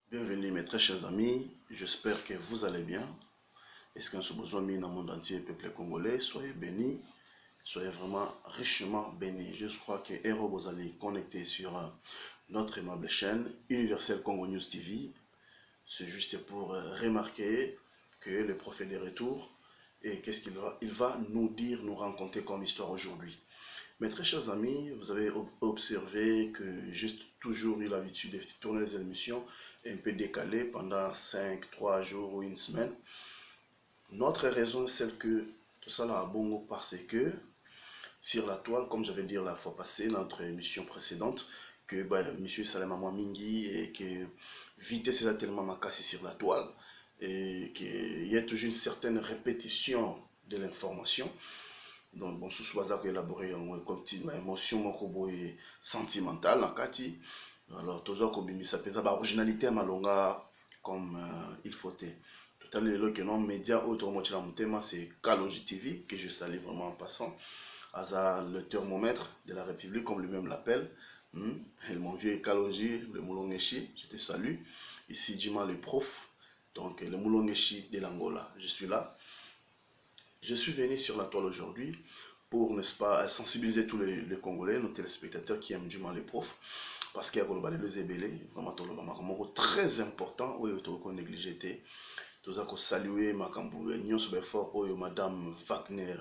Bienvenue mes très chers amis, j'espère que vous allez bien. Est-ce qu'on se besoin mis dans le monde entier, peuple congolais, soyez bénis, soyez vraiment richement bénis. Je crois que Héros, vous allez connecter sur notre aimable chaîne Universel Congo News TV. C'est juste pour remarquer que le prophète est de retour et qu'est-ce qu'il va nous dire, nous raconter comme histoire aujourd'hui. Mes très chers amis, vous avez observé que j'ai toujours eu l'habitude de tourner les émissions un peu décalées pendant 5, 3 jours ou une semaine. Notre raison est celle que tout ça là a bon parce que sur la toile, comme j'avais dit la fois passée, dans notre émission précédente, que M. Salem Amouan Mingi et que vitesse est tellement macassé sur la toile et qu'il y a toujours une certaine répétition de l'information. Donc bon sous baza ko élaborer comme une émotion moko sentimentale en kati. Alors tozo ko bimisa peza ba originalité malonga comme il faut. Tout à l'heure que non média autre moitié la motema c'est Kalonji TV que je salue vraiment en passant. Aza le thermomètre de la République comme lui-même l'appelle. Mon vieux Kalonji le Moulongeshi, je te salue. Ici Jima le prof, donc le Moulongeshi de l'Angola. Je suis là. Je suis venu sur la toile aujourd'hui pour, n'est-ce pas, sensibiliser tous les Congolais, nos téléspectateurs qui aiment du mal les profs, parce qu'il y a les ébélés, vraiment très important, où il faut négligé. Nous avons salué Madame Wagner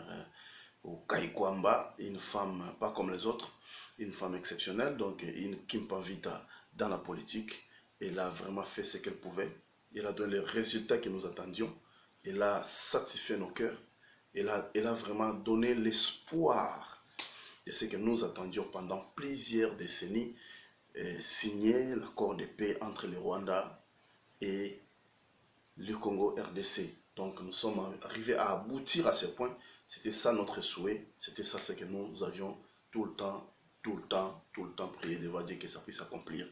au Kaikwamba, une femme pas comme les autres, une femme exceptionnelle, donc une Kimpa Vita dans la politique. Elle a vraiment fait ce qu'elle pouvait. Elle a donné les résultats que nous attendions. Elle a satisfait nos cœurs. Elle a vraiment donné l'espoir de ce que nous attendions pendant plusieurs décennies, signer l'accord de paix entre le Rwanda et le Congo RDC. Donc nous sommes arrivés à aboutir à ce point. C'était ça notre souhait, c'était ça ce que nous avions tout le temps prié devant Dieu que ça puisse s'accomplir.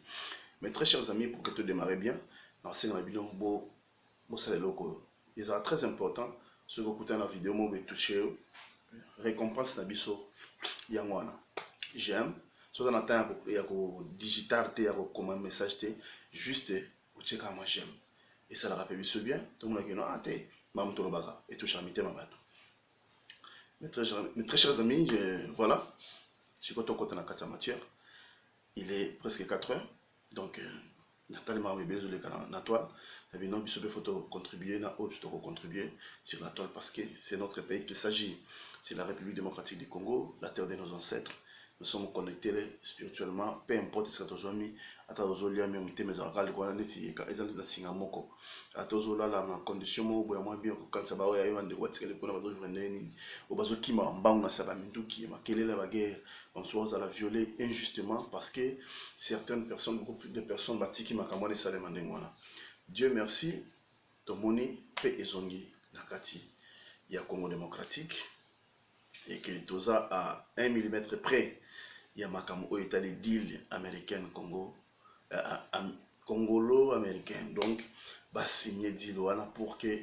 Mes très chers amis, pour que tu démarres bien, c'est très important. Ce que vous écoutez dans la vidéo, vous toucher récompense nabiso yangwana. J'aime. Si vous avez un digital, un message, juste au check à moi j'aime. Et ça la rappelle bien. Tout le monde dit non, t'es mam tolobaga et tout chamité ma bateau. Mes très chers amis, voilà. Je suis côté dans la matière. Il est presque 4 heures. Donc, Nathalie m'a envoyé la toile. Et bien, nous devons contribuer sur la toile parce que c'est notre pays qu'il s'agit. C'est la République démocratique du Congo, la terre de nos ancêtres. Nous sommes connectés spirituellement, peu importe ce que nous avons mis, à Tazolia, même mes organes, à Tazola, la condition, moi, bien, quand ça va, il y a des watts, les points de au bazo qui m'a embangé, ça va m'intou qui m'a quelle est la guerre, on soit à la violer injustement parce que certaines personnes, groupes de personnes bâties qui m'a camoué ça demandé moi. Dieu merci, Tomoni, paix et zongi, Nakati, il y a Congo démocratique et que tout ça à 1 mm près. Il y a Makamo État des deals américains Congo, congolo-américain. Donc, va signer deal pour que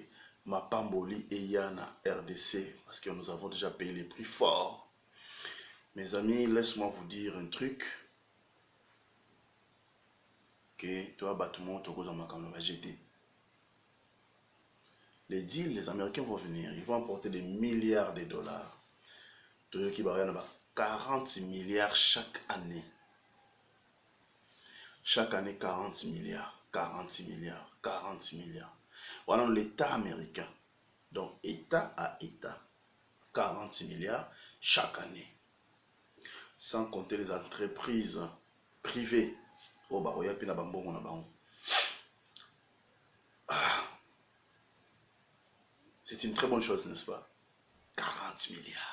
ma pamboli et Yana RDC, parce que nous avons déjà payé les prix forts. Mes amis, laisse-moi vous dire un truc. Que toi, bâtiment, tu vas jeter. Les deals, les Américains vont venir, ils vont apporter des milliards de dollars. Qui va 40 milliards chaque année. Chaque année, 40 milliards, 40 milliards, 40 milliards. Voilà l'État américain. Donc, État à État, 40 milliards chaque année. Sans compter les entreprises privées. C'est une très bonne chose, n'est-ce pas? 40 milliards.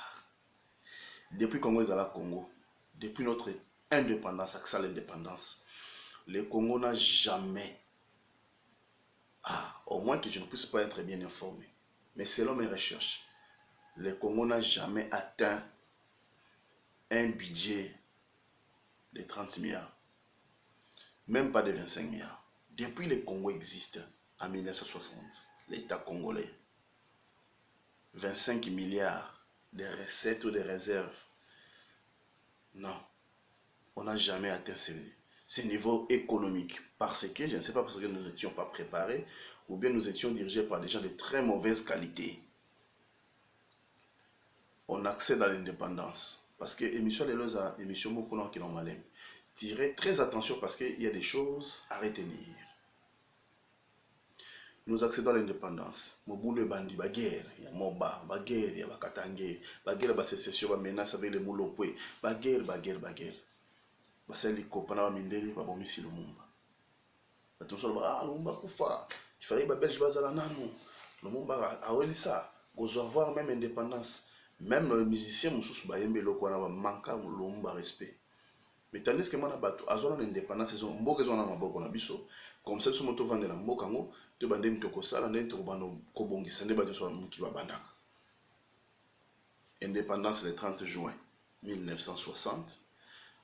Depuis Congo est à la Congo, depuis notre indépendance, accès à l'indépendance, le Congo n'a jamais, au moins que je ne puisse pas être bien informé, mais selon mes recherches, le Congo n'a jamais atteint un budget de 30 milliards, même pas de 25 milliards. Depuis le Congo existe, en 1960, l'État congolais, 25 milliards de recettes ou de réserves. Non, on n'a jamais atteint c'est niveau économique. Parce que, je ne sais pas, parce que nous n'étions pas préparés, ou bien nous étions dirigés par des gens de très mauvaise qualité. On accède à l'indépendance. Parce que l'émission de l'Oza, l'émission Mokono qui normalement, tirez très attention parce qu'il y a des choses à retenir. Nous accédons à l'indépendance. Moboulou bandi, baguerre, il y a Moba, baguerre, il y a Bakatangé, baguerre, la sécession, la menace avec les moulopoué, baguerre. Basali kopana mindeli ba bomisi Lumumba. Batonso ba Lumumba kufa. Il fallait que les Belges bazala nanu. Lumumba a welisa, gozo avoir même indépendance. Même les musiciens mususu ba yembe loko na ba manka Lumumba respect. Mais tandis que moi na bato azona l'indépendance ils ont mboka zona maboko na biso. Comme ça, si moto vendre la mboka ngo, te bande mtoko sala ndé to bando kobongisa ndé bato so muki ba bandaka. Indépendance le 30 juin 1960.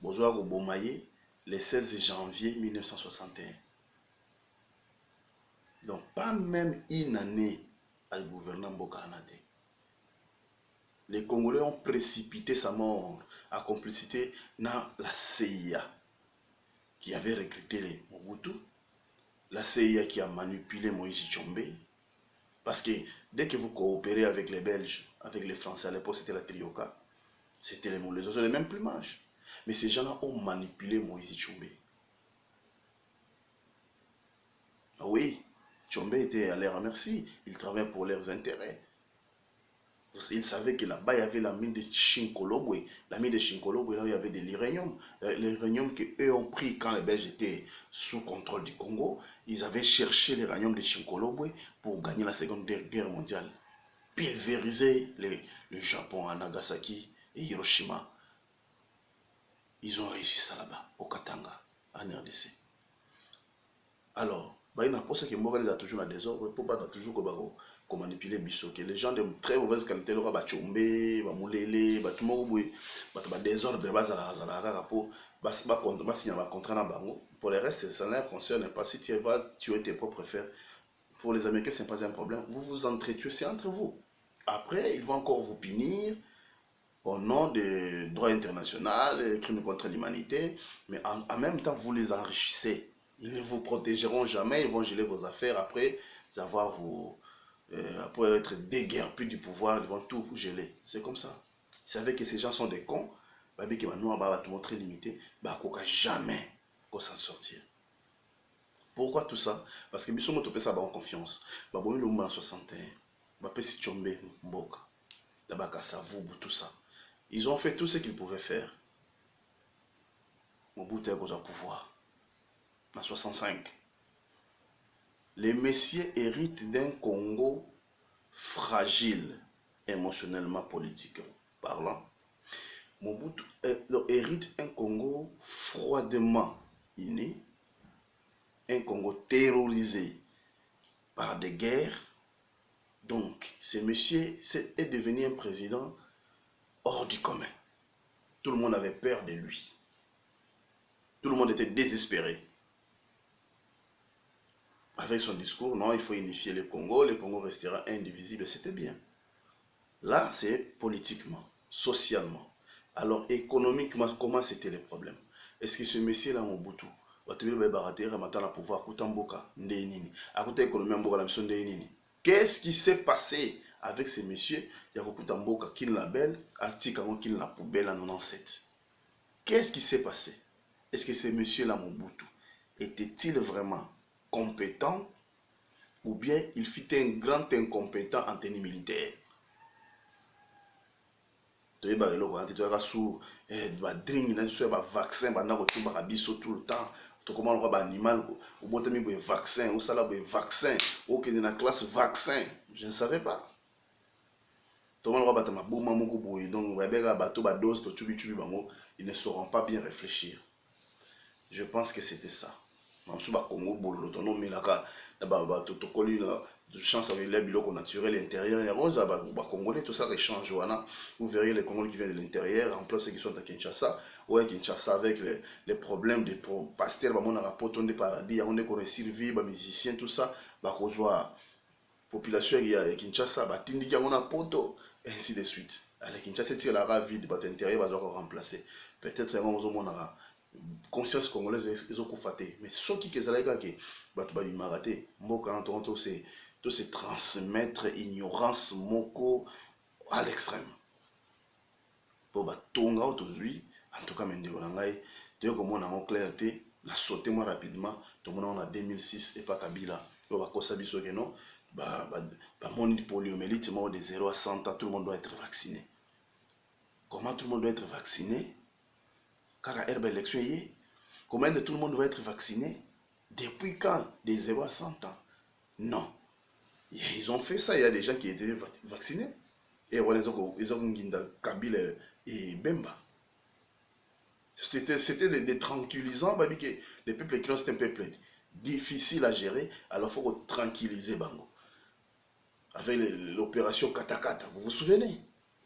Bozoa Bomaye le 16 janvier 1961. Donc pas même une année à le gouvernement Mboka Anade. Les Congolais ont précipité sa mort à complicité dans la CIA qui avait recruté les Mobutu. La CIA qui a manipulé Moïse Tshombe. Parce que dès que vous coopérez avec les Belges, avec les Français, à l'époque c'était la Trioka, c'était les oiseaux les mêmes plumages. Mais ces gens-là ont manipulé Moïse Tshombe. Ah oui, Tshombe était à leur merci, il travaillait pour leurs intérêts. Ils savaient que là-bas, il y avait la mine de Chinkolobwe. La mine de Chinkolobwe, là, il y avait de l'uranium. L'uranium qu'eux ont pris quand les Belges étaient sous contrôle du Congo. Ils avaient cherché l'uranium de Chinkolobwe pour gagner la Seconde Guerre mondiale. Pulvériser le Japon à Nagasaki et Hiroshima. Ils ont réussi ça là-bas, au Katanga, en RDC. Alors, il y a toujours un désordre, il faut toujours manipuler Bissoke. Les gens de très mauvaise qualité, ils ont chombe, ils ont moulé, ils ont désordre, pour le reste, ça ne concerne pas. Si tu vas tuer tes propres frères, pour les Américains, ce n'est pas un problème. Vous vous entretuez, c'est entre vous. Après, ils vont encore vous punir au nom des droits internationaux, des crimes contre l'humanité, mais en même temps, vous les enrichissez. Ils ne vous protégeront jamais, ils vont geler vos affaires après après être déguerpis du pouvoir, ils vont tout geler. C'est comme ça. Ils savaient que ces gens sont des cons, qui va te montrer limité, jamais s'en sortir. Pourquoi tout ça? Parce que nous sommes ça en confiance. Nous sommes en 61, nous sommes en Mboka, tout ça. Ils ont fait tout ce qu'ils pouvaient faire. Mobutu est au pouvoir. En 65. Les messieurs héritent d'un Congo fragile, émotionnellement, politiquement parlant. Mobutu hérite un Congo froidement uni, un Congo terrorisé par des guerres. Donc, ce monsieur est devenu un président hors du commun. Tout le monde avait peur de lui. Tout le monde était désespéré. Avec son discours, non, il faut unifier le Congo restera indivisible, c'était bien. Là, c'est politiquement, socialement. Alors, économiquement, comment c'était le problème? Est-ce que ce monsieur-là, Mobutu, qu'est-ce qui s'est passé avec ce monsieur Qu'est-ce qui s'est passé? Est-ce que ce monsieur-là, Mobutu, était-il vraiment compétent ou bien il fut un grand incompétent en tenue militaire? Tout le temps. Comment on voit animal ou vaccin ou ça là vaccin ou que dans la classe vaccin, je ne savais pas. Tout le monde voit donc ils ne sauront pas bien réfléchir. Je pense que c'était ça. De chance avec les biloko naturels l'intérieur Congolais, tout ça échange. Vous verrez les Congolais qui viennent de l'intérieur, en place ceux qui sont à Kinshasa, ou à Kinshasa avec les problèmes des pasteurs, on a rapporté des paradis, on a réussi vivre, les musiciens, tout ça, la population qui est à Kinshasa, batindi on a poto, et ainsi de suite. À Kinshasa, c'est la vide, l'intérieur va remplacer. Peut-être on a conscience congolaise ils ont constaté mais ce qui est là que bato ba bimaraté mboka en c'est tout se transmettre ignorance moko à l'extrême pour batonga autour en tout cas mende ngai de comme on a clarté la sauter moi rapidement tout le monde en 2006 et pas Kabila pour ba kosa biso que non ba monde poliomyélite moi de 0 à 100 ans tout le monde doit être vacciné. Comment tout le monde doit être vacciné car à herbe élection y combien de tout le monde doit être vacciné depuis quand de 0 à 100 ans non ils ont fait ça il y a des gens qui étaient vaccinés et voilà ils ont Kabila et Bemba. C'était des tranquillisants, que les peuples qui c'est un peuple difficile à gérer, alors il faut tranquilliser Bango. Avec l'opération Katakata, vous vous souvenez?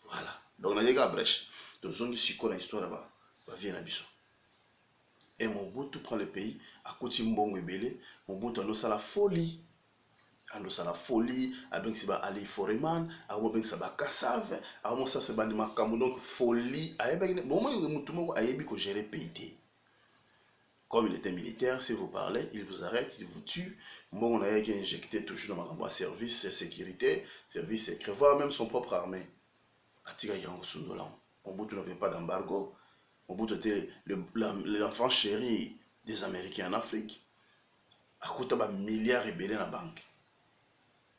Voilà. Donc on a dit à Brèche, dans une histoire là-bas, va venir à Bissau. Et Mobutu prend le pays, à côté de Mbongo et Belé, Mobutu a la folie. Ando ça la folie avec si ba Ali Foreman amo ben ça ba Kassave amo ça c'est bandi makambo donc folie ayeba moment mutu moko ayebi ko gérer pays comme il était militaire si vous parlez il vous arrête il vous tue bon on a été injecté toujours dans makambo service sécurité service secret voire même son propre armée atika yango sundola Mobutu n'avait pas d'embargo Mobutu était l'enfant chéri des Américains en Afrique à coûte ba milliards rebellés dans la banque.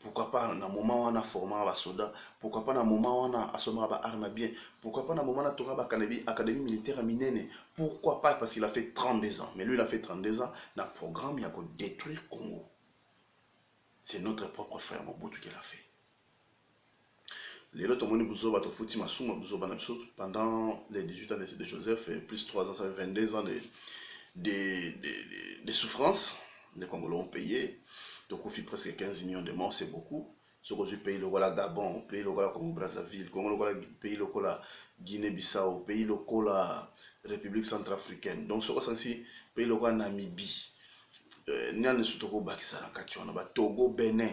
Pourquoi pas dans un moment où on a formé un soldat, pourquoi pas dans un moment où on a assommé un arme bien, pourquoi pas dans un moment où on a tourné l'académie militaire à Minene, pourquoi pas parce qu'il a fait 32 ans, mais lui il a fait 32 ans, dans le programme il y a qu'à détruire Congo. C'est notre propre frère Mobutu qui l'a fait. Les autres ont pendant les 18 ans de Joseph et plus 3 ans, ça fait 22 ans de souffrance, les Congolais ont payé. Donc, on fait presque 15 millions de morts, c'est beaucoup. Ce que je paye le Gabon, pays le Congo Brazzaville, le pays le Guinée-Bissau, pays le République centrafricaine. Donc, ce que c'est pays le Namibie. Nous avons surtout Bakisara, Togo, Bénin.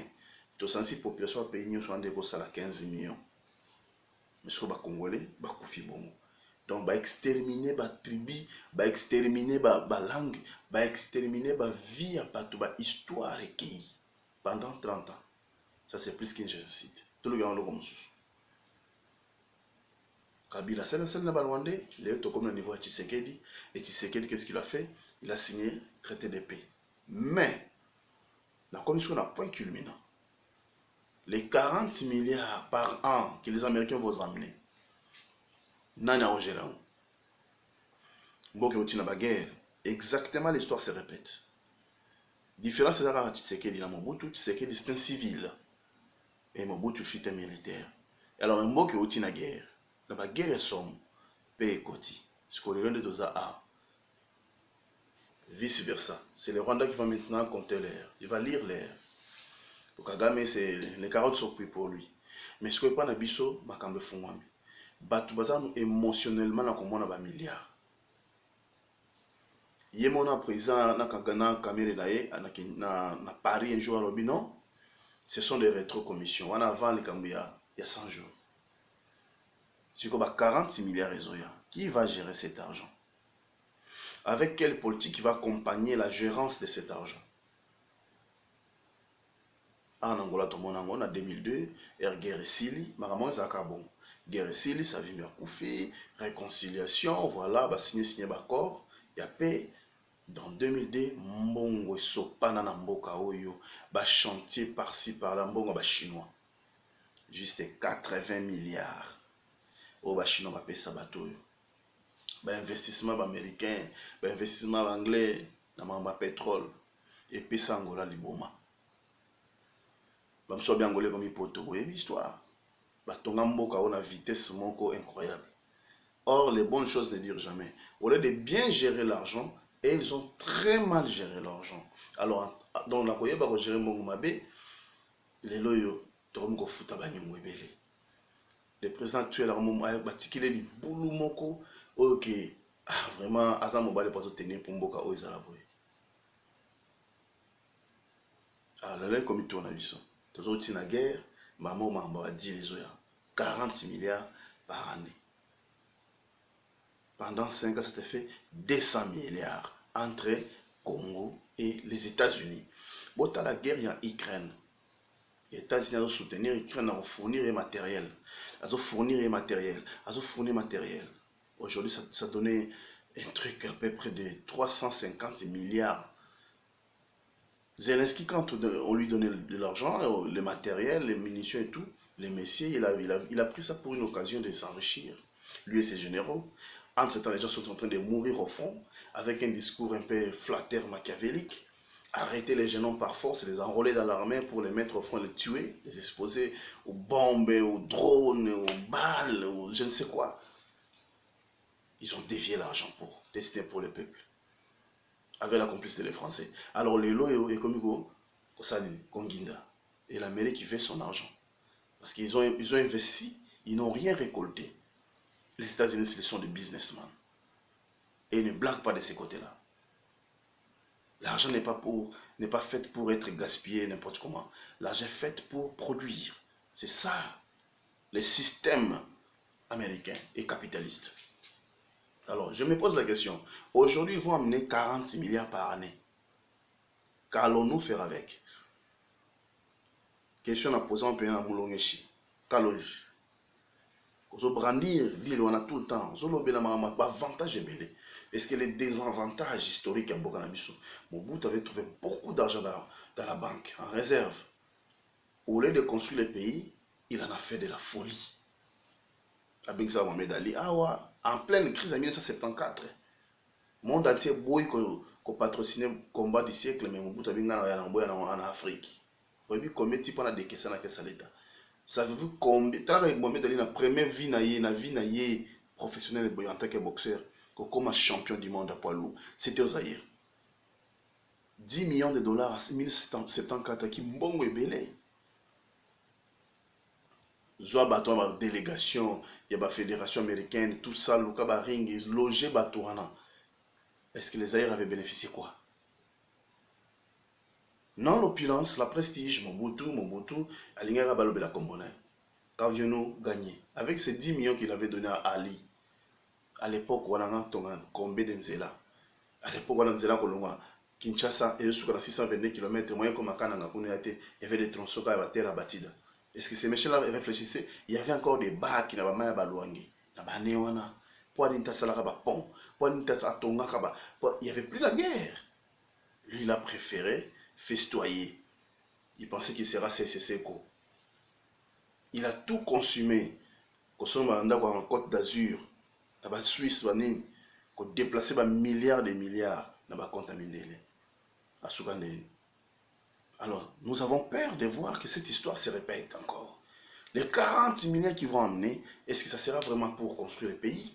Donc, c'est population pays nous sont à 15 millions. Mais ce que les Congolais, ils bon. Donc, bah exterminer bah tribu, bah exterminer bah langue, bah exterminer bah vie, bah histoire recueillie pendant 30 ans. Ça c'est plus qu'un génocide. Tout le monde comme ça. Kabila, c'est le seul Rwandais, il est comme le niveau de Tshisekedi. Et Tshisekedi, qu'est-ce qu'il a fait? Il a signé le traité de paix. Mais, la commission n'a point culminant. Les 40 milliards par an que les Américains vont amener, Nana Ogérao. Guerre. Exactement l'histoire se répète. Différence c'est que Tshisekedi na Mobutu, Tshisekedi c'est un civil. Et Mobutu fit un militaire. Alors un mot qui est na guerre. La guerre est somme, paix et koti. Ce qu'on est de dosa a. Vice versa. C'est le Rwanda qui va maintenant compter l'air. Il va lire l'air. Pour Kagame, c'est les carottes sont prises pour lui. Mais ce qu'on n'est pas na biso, makambe fungwami. Batu bazam émotionnellement na komona ba milliards. Yé mon président na Kagana Kamere na Paris un jour à l'obi non. Ce sont des rétrocommissions. En avant les Kambia, il y a 100 jours. C'est comme 46 milliards Ezoya. Qui va gérer cet argent? Avec quelle politique va accompagner la gérance de cet argent? En Angola, tout le monde en 2002, guerre Sili, Maramon Zakabon. Guerre Sili, ça vient bien Koufi, réconciliation, voilà, bah signer d'accord, il y a paix. Dans 2002, Mbongo Sopana na Mboka Oyo, bah chantier par-ci par-là, Mbongo bah chinois. Juste 80 milliards. Oh bah chinois bah payer ça bateau. Bah investissement américain, bah investissement anglais, na mamba pétrole. Et puis ça Angola liboma. Bah m'so bien angolais comme ipoto, vous voyez l'histoire. Bah tonga Mboka on a vitesse moko incroyable. Or les bonnes choses ne dirent jamais. Au lieu de bien gérer l'argent, et ils ont très mal géré l'argent. Alors, dans la koye ba ko gérer mbongo mabe, les loyo tokom ko futa ba nyongo ebele. Le président actuel a batikile li boulou moko OK. Vraiment aza mobile pas tenir pour mboka o ezala boye. Alors là comme tout on a vu ça. Toujours tina guerre, maman mamba a dit les oya 40 milliards par année. Pendant 5 ans, ça te fait 200 milliards entre Congo et les États-Unis. Bon, tu as la guerre, il y a Ukraine. Les États-Unis ont soutenir l'Ukraine, ont fournir les matériels. Ils ont fournir les matériels. Ils ont fournir matériel. Aujourd'hui, ça donnait un truc à peu près de 350 milliards. Zelensky, quand on lui donnait de l'argent, le matériel, les munitions et tout, les messieurs, il a pris ça pour une occasion de s'enrichir. Lui et ses généraux. Entre-temps, les gens sont en train de mourir au fond, avec un discours un peu flatteur, machiavélique. Arrêter les jeunes par force, les enrôler dans l'armée pour les mettre au front, les tuer, les exposer aux bombes, aux drones, aux balles, aux je ne sais quoi. Ils ont dévié l'argent pour destiné pour le peuple, avec la complicité des Français. Alors les lois est comme Konginda et l'Amérique qui fait son argent. Parce qu'ils ont investi, ils n'ont rien récolté. Les États-Unis, ce sont des businessmen. Et ils ne blaguent pas de ces côtés-là. L'argent n'est pas fait pour être gaspillé n'importe comment. L'argent est fait pour produire. C'est ça, le système américain et capitaliste. Alors, je me pose la question. Aujourd'hui, ils vont amener 40 milliards par année. Qu'allons-nous faire avec? Question à poser en payant à Moulongechi. Qu'allons-nous? Vous brandir, dire on a tout le temps. Vous avez avantage belé. Est-ce que les désavantages historiques en Bokanabiso? Mobutu avait trouvé beaucoup d'argent dans la banque, en réserve. Au lieu de construire le pays, il en a fait de la folie. Abengsa Mohamed Ali, en pleine crise en 1974, le monde entier boy qu'on patrocinait le combat du siècle, mais Mobutu avait en Afrique. Vous avez vu combien de types on a décaissé dans l'État? Savez-vous combien Mohamed Ali na première vie na vie professionnelle en tant que boxeur, comme champion du monde à poids lourd, c'était au Zaïre. 10 millions de dollars à 1974 qui mbongo ebele. Zoa bato ba délégation, il y a la fédération américaine, tout ça, le ba ring, logé bato wana. Est-ce que les Zaïre avaient bénéficié quoi? Non, l'opulence, la prestige, Mobutu, Alingara Balobe la Combonais. Qu'avions-nous gagné? Avec ces 10 millions qu'il avait donné à Ali, à l'époque, on a combien de Nzela? À l'époque, on a Nzela Kolonga, Kinshasa, et sur 622 km, moyen comme à Kananga, il y avait des tronçons qui avaient terre à Batida. Est-ce que ces messieurs-là réfléchissaient? Il y avait encore des bacs qui n'avaient pas mal à Balouangi. Pour aller à pont, pour aller à il n'y avait plus la guerre. Lui, il a préféré festoyer. Il pensait qu'il sera CCCO. Il a tout consumé. Quand on a en Côte d'Azur, en Suisse, qu'on déplaçait des milliards de milliards, on a contaminé. Alors, nous avons peur de voir que cette histoire se répète encore. Les 40 milliards qu'ils vont amener, est-ce que ça sera vraiment pour construire le pays?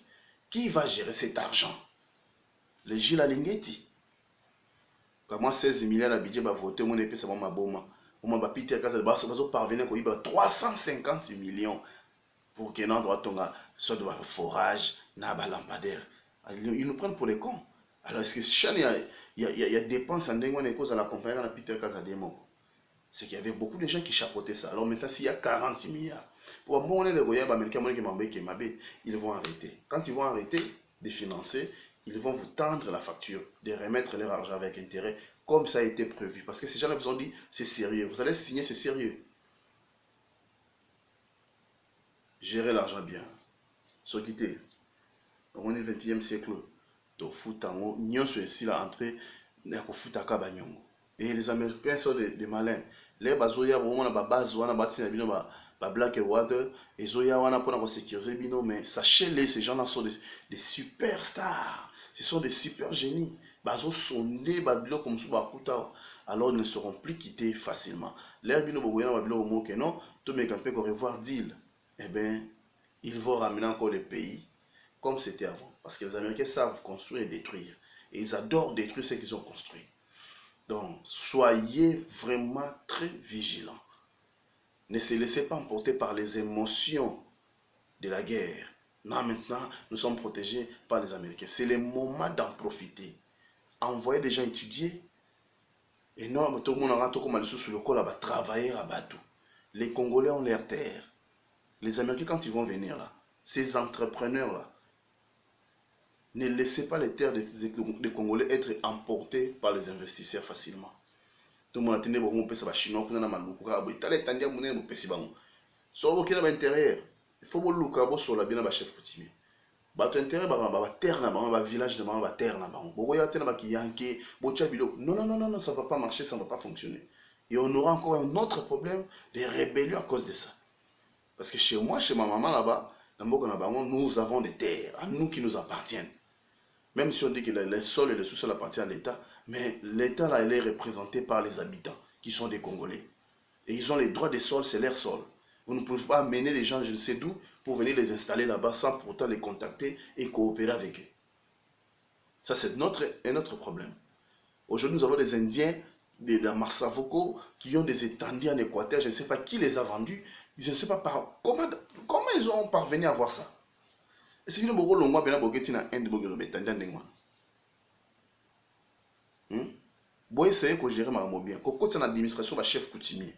Qui va gérer cet argent? Les Gilles Alingeti. Quand moi 16 milliards à budget, va voter, mon épée, c'est ma bombe. On va piter à casa de base, on va parvenir à 350 millions pour que notre droit soit de forage, n'a pas lampadaire. Ils nous prennent pour des cons. Alors, est-ce que chaque il y a dépenses en dénouement des causes à la compagnie à Peter Casademo? C'est qu'il y avait beaucoup de gens qui chapeautaient ça. Alors maintenant, s'il y a 46 milliards, pour moi, les Goyabes américains, ils vont arrêter. Quand ils vont arrêter de financer, ils vont vous tendre la facture, de remettre leur argent avec intérêt, comme ça a été prévu. Parce que ces gens-là vous ont dit, c'est sérieux. Vous allez signer, c'est sérieux. Gérer l'argent bien. S'occuper. Au 20e siècle, de foot en nyon sur ici là entré pour foot à Kabanyongo. Et les Américains sont des malins. Les bazoya vraiment la base wana bâti na bino ba Blackwater et zoya wana pour sécuriser bino, mais sachez-les, ces gens-là sont des superstars. Ce sont des super génies. Bazo sondé badlo comme ça bakuta. Alors ils ne seront plus quittés facilement. Les bino bogoyana babilo au mot que non, tout mes campés qu'on revoir deal. Eh bien, ils vont ramener encore le pays comme c'était avant. Parce que les Américains savent construire et détruire. Et ils adorent détruire ce qu'ils ont construit. Donc, soyez vraiment très vigilants. Ne se laissez pas emporter par les émotions de la guerre. Non, maintenant, nous sommes protégés par les Américains. C'est le moment d'en profiter. Envoyer des gens étudier. Et non, tout le monde a sur le col là-bas, travailler à Batou. Les Congolais ont leur terre. Les Américains, quand ils vont venir là, ces entrepreneurs-là, Ne laissez pas les terres des Congolais être emportées par les investisseurs facilement. Tout le monde a tenu bon pesa ba chinois kuna na maluku ka bo tala tandia munene bo pesi bango. So bo kina ba intérieur. Il faut bo luka bo sola bien ba chef coutumier. Ba to intérieur ba terre na ba village de ba terre na bango. Bo ya tena ba kiyanke bo cha biloko. Non non non non, ça va pas marcher, ça ne va pas fonctionner. Et on aura encore un autre problème de rébellion à cause de ça. Parce que chez moi, chez ma maman là-bas, nous avons des terres, à nous qui nous appartiennent. Même si on dit que les sols et les sous-sols appartiennent à l'État, mais l'État là, il est représenté par les habitants, qui sont des Congolais. Et ils ont les droits des sols, c'est leur sol. Vous ne pouvez pas amener les gens, je ne sais d'où, pour venir les installer là-bas sans pourtant les contacter et coopérer avec eux. Ça, c'est un autre problème. Aujourd'hui, nous avons des Indiens de la Massavoko qui ont des étendues en Équateur. Je ne sais pas qui les a vendus. Je ne sais pas comment ils ont parvenu à voir ça. Et c'est une bonne longue bien boketi na Inde bokero betanda ndengwa. Boy essayer ko gérer ma bien. Ko koti na administration ba chef coutumier.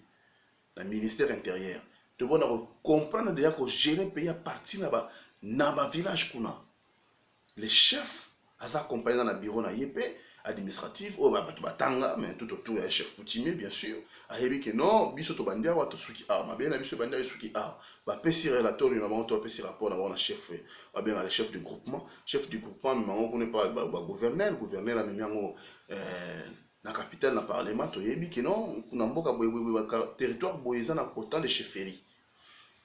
Le ministère intérieur. De bon comprendre déjà que gérer pays à partir na ba village kuna. Les chefs aza accompagné dans le bureau na yépé administratif ou batanga mais tout autour un chef coutumier bien sûr a yebi que non biso to bandia wa to suki a ma bien na biso bandia suki a ba pesi relateur na bango to pesi rapport na chef ba bien le chef du groupement mais on connaît pas ba gouverneur a mis yango na capitale na parlement to yebi que non na mboka boye territoire boyeza na autant de chefferie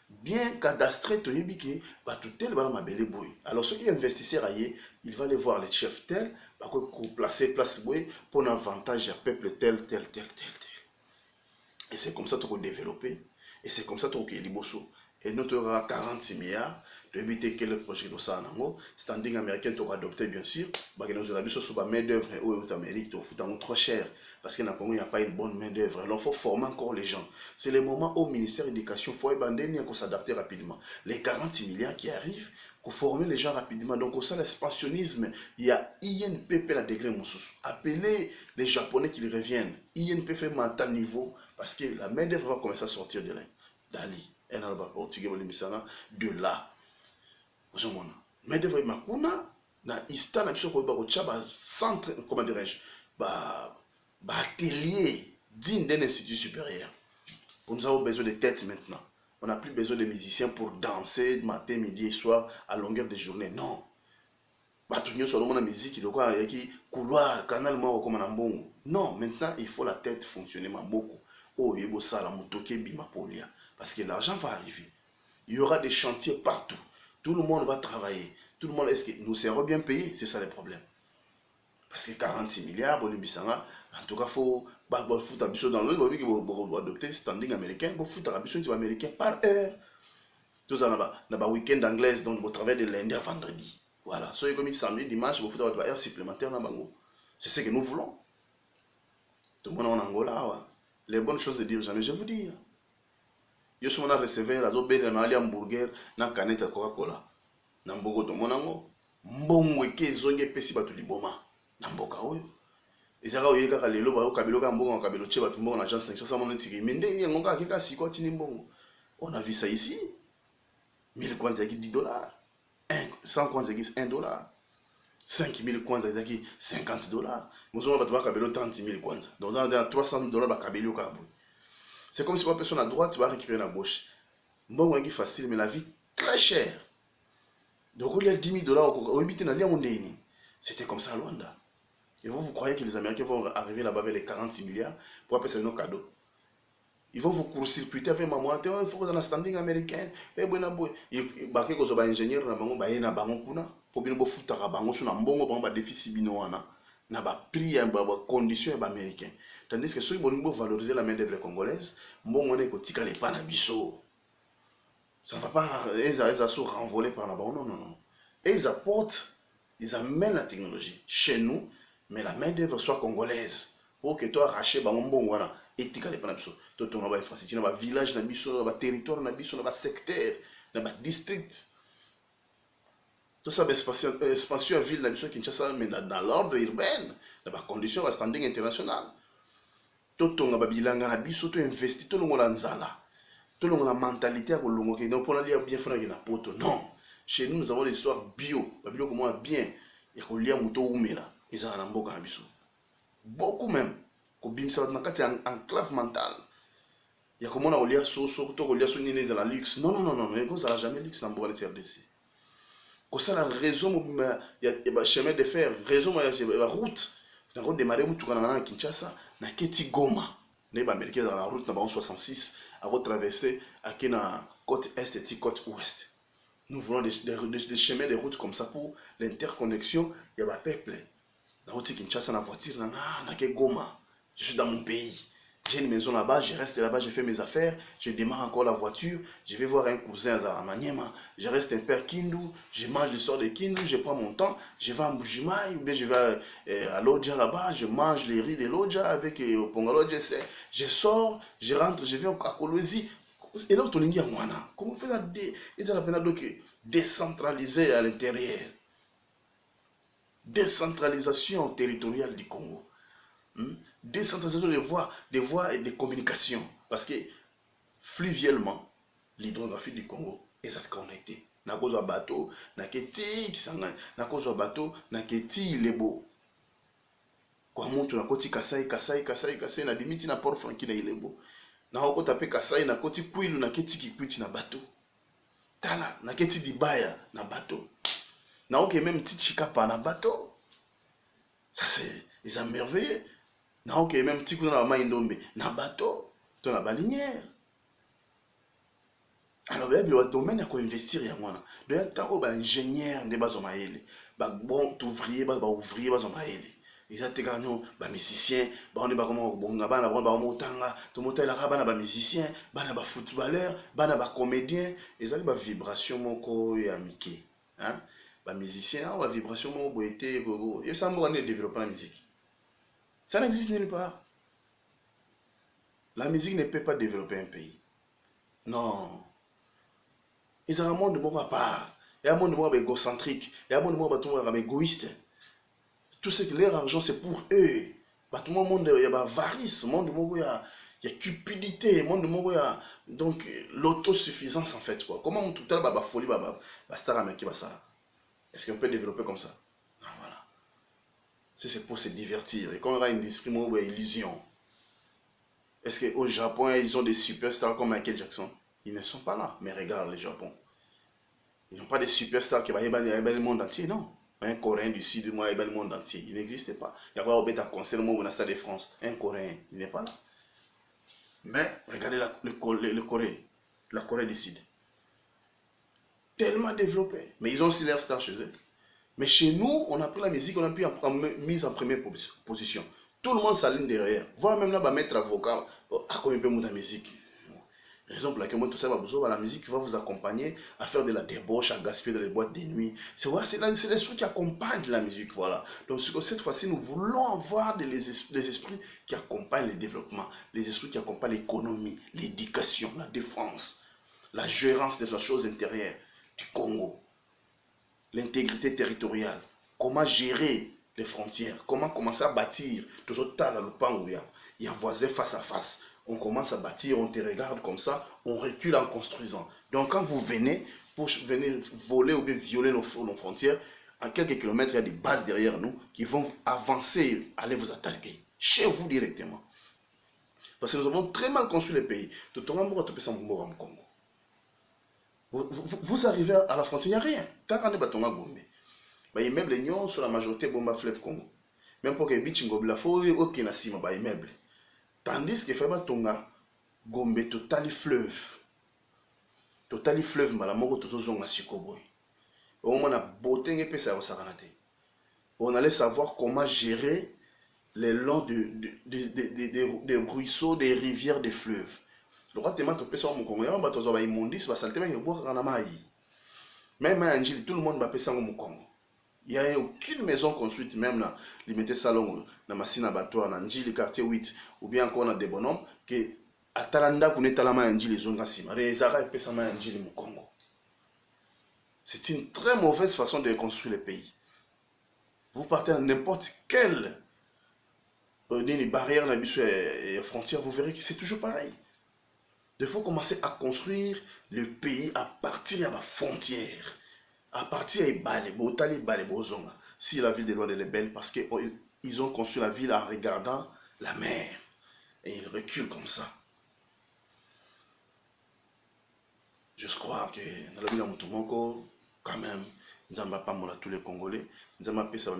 bien cadastré to yebi que ba tout tel ba mabele boy. Alors ceux qui investissent ailleurs, il va aller voir les chefs tel ba ko placer place boy pour un avantage à peuple tel. Et c'est comme ça qu'on va développer et c'est comme ça qu'on va liboso. Et nous aura 46 milliards de éviter que le projet de ça nango standing américain to adopter bien sûr ba que nous avons sur main d'œuvre au Amérique to foutant trop cher parce que dans Congo il n'y a pas une bonne main d'œuvre. Alors il faut former encore les gens. C'est le moment au ministère de l'éducation faut abandonner qu'on s'adapter rapidement. Les 46 milliards qui arrivent pour former les gens rapidement. Donc au sein de l'expansionnisme, il y a INPP la degré moussous. Appelez les Japonais qu'ils reviennent. INPP fait mental niveau parce que la main d'œuvre va commencer à sortir de là. Dali. De là. Mais devant makuna na ista na biso ko ba ko chaba centre comment dirais-je ba atelier digne d'un institut supérieur. Nous avons besoin de têtes maintenant. On n'a plus besoin de musiciens pour danser matin, midi et soir à longueur de journée. Non. Bah tout sur la musique il doit y avoir couloir canal moi comme un bon. Non, maintenant il faut la tête fonctionner beaucoup. Oh yebo sala motoke bima polia parce que l'argent va arriver. Il y aura des chantiers partout. Tout le monde va travailler. Tout le monde, est-ce que nous serons bien payés? C'est ça le problème. Parce que 46 milliards, en tout cas, il faut foutre un dans le monde, il faut adopter standing américain, il faut foutre un américain par heure. Tout ça, il y a un week-end anglais, donc vous travaillez de lundi à vendredi. Voilà. Soit comme samedi, dimanche, il faut foutre une heure supplémentaire. C'est ce que nous voulons. Tout le monde en Angola, les bonnes choses de dire, jamais je vous dis. Je suis recevé la zone de hamburger na canette Coca-Cola. Na mbogo to monango mbongo ke zonge pesi batu liboma na mboka oyo. Ezaka oyeka ka lelo ba okabelo ka mbongo okabelo che batu mbongo na agence 500 mona tiki minde ni ngonga akeka siko tini mbongo. On a vu ça ici. 1000 kwanza ki $10. 100 kwanza ki $1. 5000 kwanza ki $50. Nous avons batu kabelo 30000 kwanza. Donc on a $300 ba kabelo ka boy. C'est comme si une personne à droite va récupérer à gauche. Bon, c'est facile, mais la vie très chère. Donc, il y a $10, c'était comme ça à Luanda. Et vous croyez que les Américains vont arriver là-bas avec les 46 milliards pour appeler ça nos cadeaux? Ils vont vous court-circuiter avec maman. Il faut que vous ayez un standing américain. Il faut que vous soyez ingénieur. Pour que vous foutre un déficit binoana. Na ba prix ya ba condition américain. Tandis que ceux qui vont valoriser la main d'œuvre congolaise, bon on est kotika les pas na biso. Ça va pas ils sont renvolés par là-bas. Non. Et ils apportent, ils amènent la technologie chez nous, mais la main d'œuvre soit congolaise. Pour que toi arracher ba bon wana etika les pas na biso. To to na ba infrastructure na ba village na biso, na ba territoire na biso, na ba secteur, na ba district. Tout ça, expansion à ville, Kinshasa, mais dans l'ordre urbain, dans la condition de standing international. Tout le monde a bilan, a investi, tout le monde a nzala. Tout le monde a la mentalité à Kolongo, qui n'a pas bien fait na poto. Non. Chez nous, nous avons l'histoire bio. Bio comment bien. ya kolia moto umela ezala na mboka na biso. Beaucoup même kobimisa na kati enclave mentale ya komona kolia soso to kolia so nini ezala luxe. Non non non non, ekozala jamais luxe na mboka na RDC. Kosala réseau ya ba chemin de fer, réseau ya route na ko démarrer mutuka na Kinshasa na keti Goma. Ne ba américain dans la route na 66 à retraverser à na côte est et côte ouest. Nous voulons des chemins de route comme ça pour l'interconnexion ya ba peuple. Na route Kinshasa na voiture na ke Goma. Je suis dans mon pays. J'ai une maison là-bas, je reste là-bas, je fais mes affaires, je démarre encore la voiture, je vais voir un cousin à Zaramaniema, je reste un père Kindu, je mange l'histoire de Kindu, je prends mon temps, je vais à Mbujimaï, ou bien je vais à Lodja là-bas, je mange les riz de Lodja avec Pongalo, je sors, je rentre, je vais à Kolwezi. Et là, tu as Mwana. Comment on fait ça? Ils ont décentraliser à l'intérieur. Décentralisation territoriale du Congo. Décentralisation des voies et des communications. Parce que fluvialement, l'hydrographie du Congo est connectée. Na cause de bateau, na keti kisanga, na cause de bateau, na keti lebo. Kwa monto na koti Kasai na limiti na Port Franqui na ilebo. Na hoko tape Kasai na koti Kwilu na keti Kikwiti na bateau. Tala na keti Dibaya na bateau. Na oke même Titi Chikapa na bateau. Ça c'est merveilleux. Na oke même Titi Kuna na Maindombe na bateau. To na balinière. Alors il y a un domaine à investir ya mwana. Do ya tango ba ingénieur de bazo maele. Ba bon ouvrier ba ouvrier bazo maele. Ils ont gagné ba musicien, ba on est ba comment bonga ba na ba motanga, to motela ka ba na ba musicien, ba na ba footballeur, ba na ba comédien, ils ont ba vibration moko ya mike. Hein? Ba musicien, ba vibration moko boité bobo. Et ça m'a développer la musique. Ça n'existe nulle part. La musique ne peut pas développer un pays. Non. Ils ont un monde de à part. Il y a un monde de égocentrique. Il y a un monde de égoïste. Tout ce que leur argent, c'est pour eux. Tout le monde, il y a avarice. Le monde, il y a cupidité. Le monde, il y a donc l'autosuffisance en fait. Quoi. Comment tout à l'heure, folie, est-ce qu'on peut développer comme ça? Non, voilà. C'est pour se divertir. Et quand on a une discrimination ou une illusion, est-ce qu'au Japon, ils ont des superstars comme Michael Jackson? Ils ne sont pas là. Mais regarde le Japon. Ils n'ont pas de superstars qui vont le monde entier, non. Un Coréen du Sud, moi, le monde entier. Il n'existe pas. Il y a pas un concert au Stade de France. Un Coréen, il n'est pas là. Mais regardez le Corée. La Corée du Sud. Tellement développé. Mais ils ont aussi leurs stars chez eux. Mais chez nous, on a pris la musique, on a pris mise en première position. Tout le monde s'aligne derrière. Voir même là, mettre avocat. À combien peut monter la musique? Raison pour laquelle moi tout ça va vous la musique qui va vous accompagner à faire de la débauche, à gaspiller dans les boîtes de nuit. C'est l'esprit qui accompagne la musique, voilà. Donc cette fois-ci, nous voulons avoir des esprits qui accompagnent le développement, les esprits qui accompagnent l'économie, l'éducation, la défense, la gérance de la chose intérieure du Congo, l'intégrité territoriale, comment gérer les frontières, comment commencer à bâtir tout autant dans le pan où il y a voisins face à face. On commence à bâtir, on te regarde comme ça, on recule en construisant. Donc quand vous venez, pour venir voler ou bien violer nos frontières, à quelques kilomètres, il y a des bases derrière nous qui vont avancer, aller vous attaquer, chez vous directement. Parce que nous avons très mal construit le pays. Vous arrivez à la frontière, il n'y a rien. Tant qu'on est batonga Gombe. Immeuble Nyon sur la majorité bomba fleuve Congo. Même pour que Bichingo la faut aucun asima ba immeuble. Tandis que Feba Tonga, Gombe totali fleuve. Totali fleuve, malamoko tozozonga sikoboy. On a beauté et pesa au saranate. On allait savoir comment gérer les longs des ruisseaux, des rivières, des fleuves. Le roi tellement topé sur mon Congo, on va tozo ba immondis, va salter mais boire en amaï. Même à Angeli, tout le monde va passer au Congo. Il n'y a aucune maison construite, même là, limité salon, dans ma sina bateau, dans le quartier 8, ou bien encore dans des bonhommes, que à Talanda, vous n'êtes pas là, Angeli, les zones Sima, les Arabes, et Angeli, au Congo. C'est une très mauvaise façon de construire le pays. Vous partez à n'importe quelle barrière, frontière, vous verrez que c'est toujours pareil. Il faut commencer à construire le pays à partir de la frontière. À partir de Bale, Botali, Bale, Bozonga. si la ville de Douala est belle, parce qu'ils ont construit la ville en regardant la mer. Et ils reculent comme ça. Je crois que dans la ville de Moutoumoko, quand même, nous n'avons pas tous les Congolais. Nous avons appelé ça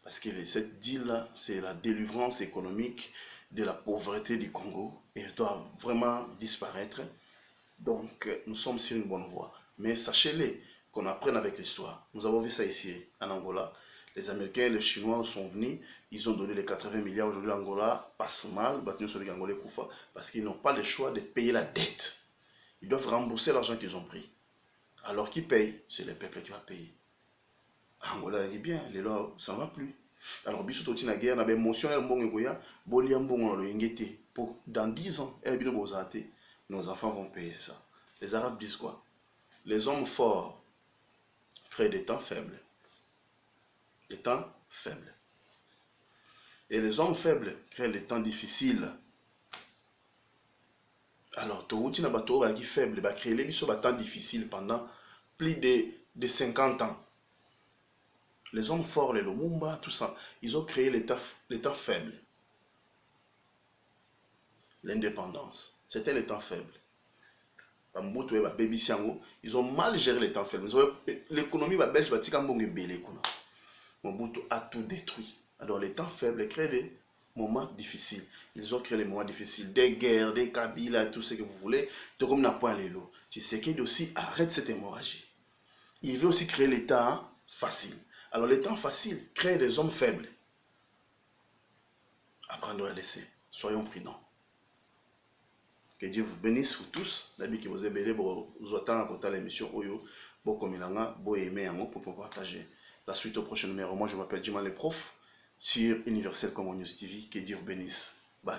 parce que cette deal-là, c'est la délivrance économique de la pauvreté du Congo. Et elle doit vraiment disparaître. Donc, nous sommes sur une bonne voie. Mais sachez-le, qu'on apprenne avec l'histoire. Nous avons vu ça ici, en Angola. Les Américains et les Chinois sont venus, ils ont donné les 80 milliards. Aujourd'hui, l'Angola passe mal, parce qu'ils n'ont pas le choix de payer la dette. Ils doivent rembourser l'argent qu'ils ont pris. Alors qui paye? C'est le peuple qui va payer. Angola dit bien, les lois, ça ne va plus. Alors, bisous la guerre, on a émotionnel, dans 10 ans, nos enfants vont payer, c'est ça. Les Arabes disent quoi? Les hommes forts créent des temps faibles. Des temps faibles. Et les hommes faibles créent des temps difficiles. Alors, Touti n'a pas qui faible, va créer des temps difficiles pendant plus de 50 ans. Les hommes forts, les Lumumba, tout ça, ils ont créé les temps faibles. L'indépendance, c'était les temps faibles. Ils ont mal géré les temps faibles. L'économie belge Mobutu a tout détruit. Alors les temps faibles créent des moments difficiles. Ils ont créé des moments difficiles, des guerres, des Kabila, tout ce que vous voulez. Donc comme n'a point les lots. Tshisekedi aussi arrête cette hémorragie. Il veut aussi créer les temps faciles. Alors les temps faciles créent des hommes faibles. Apprendre à laisser. Soyons prudents. Que Dieu vous bénisse, vous tous. D'habitude, que vous avez béni, vous attendez à côté de l'émission Oyo. Bon, comme il en a, bon, aimer un mot pour partager. La suite au prochain numéro. Moi, je m'appelle Jiman le prof sur Universel Congo News TV. Que Dieu vous bénisse. Bye.